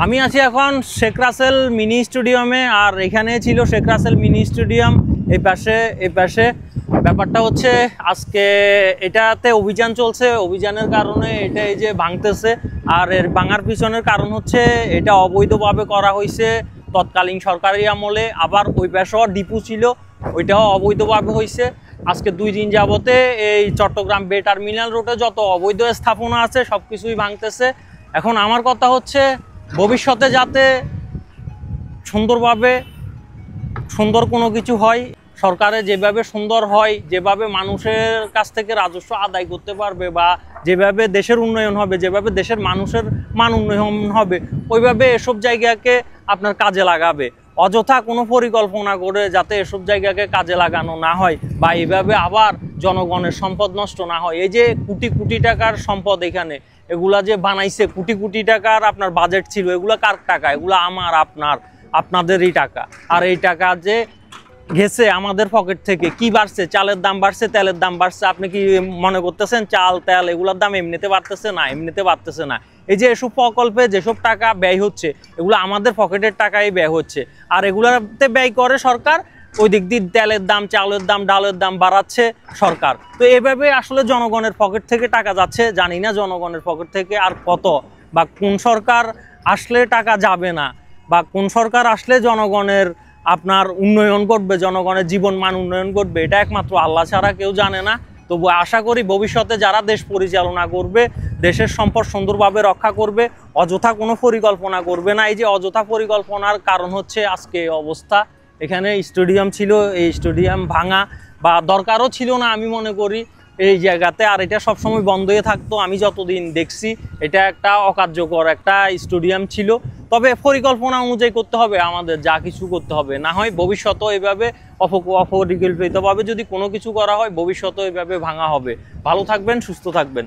আমি আছি এখন শেখ রাসেল মিনি স্টেডিয়ামে। আর এখানে ছিল শেখ রাসেল মিনি স্টেডিয়াম, এই পাশে ব্যাপারটা হচ্ছে আজকে এটাতে অভিযান চলছে। অভিযানের কারণে এটা এই যে ভাঙতেছে, আর এর ভাঙার পিছনের কারণ হচ্ছে এটা অবৈধভাবে করা হয়েছে তৎকালীন সরকারি আমলে। আবার ওই পাশেও ডিপু ছিল, ওইটাও অবৈধভাবে হয়েছে। আজকে 2 দিন যাবতে এই চট্টগ্রাম বে টার্মিনাল রোডে যত অবৈধ স্থাপনা আছে সব কিছুই ভাঙতেছে। এখন আমার কথা হচ্ছে ভবিষ্যতে যাতে সুন্দর কোনো কিছু হয়, সরকারে যেভাবে সুন্দর হয়, যেভাবে মানুষের কাছ থেকে রাজস্ব আদায় করতে পারবে, বা যেভাবে দেশের উন্নয়ন হবে, যেভাবে দেশের মানুষের মান উন্নয়ন হবে, ওইভাবে এসব জায়গাকে আপনার কাজে লাগাবে। অযথা কোনো পরিকল্পনা করে যাতে এসব জায়গাকে কাজে লাগানো না হয়, বা এইভাবে আবার জনগণের সম্পদ নষ্ট না হয়। এই যে কোটি কোটি টাকার সম্পদ, এখানে এগুলা যে বানাইছে, কোটি কোটি টাকার আপনার বাজেট ছিল, এগুলা কার টাকা? এগুলা আমার, আপনাদেরই টাকা। আর এই টাকা যে গেছে আমাদের পকেট থেকে। কি বাড়ছে? চালের দাম বাড়ছে, তেলের দাম বাড়ছে। আপনি কি মনে করতেছেন চাল তেল এগুলোর দাম এমনিতে বাড়তেছে? না, এমনিতে বাড়তেছে না। এই যে এসব প্রকল্পে যেসব টাকা ব্যয় হচ্ছে, এগুলো আমাদের পকেটের টাকাই ব্যয় হচ্ছে। আর এগুলোতে ব্যয় করে সরকার, ওই দিক দিয়ে তেলের দাম, চালের দাম, ডালের দাম বাড়াচ্ছে সরকার। তো এভাবে আসলে জনগণের পকেট থেকে টাকা যাচ্ছে। জানি না জনগণের পকেট থেকে আর কত, বা কোন সরকার আসলে টাকা যাবে না, বা কোন সরকার আসলে জনগণের আপনার উন্নয়ন করবে, জনগণের জীবন মান উন্নয়ন করবে, এটা একমাত্র আল্লাহ ছাড়া কেউ জানে না। তবু আশা করি ভবিষ্যতে যারা দেশ পরিচালনা করবে, দেশের সম্পদ সুন্দরভাবে রক্ষা করবে, অযথা কোনো পরিকল্পনা করবে না। এই যে অযথা পরিকল্পনার কারণ হচ্ছে আজকে এই অবস্থা। এখানে স্টেডিয়াম ছিল, এই স্টেডিয়াম ভাঙা বা দরকারও ছিল না আমি মনে করি এই জায়গাতে। আর এটা সবসময় বন্ধ হয়ে থাকতো, আমি যতদিন দেখছি এটা একটা অকার্যকর একটা স্টেডিয়াম ছিল। তবে পরিকল্পনা অনুযায়ী করতে হবে, আমাদের যা কিছু করতে হবে, না হয় ভবিষ্যতেও এভাবে অপরিকল্পিতভাবে যদি কোনো কিছু করা হয় ভবিষ্যতেও এভাবে ভাঙা হবে। ভালো থাকবেন, সুস্থ থাকবেন।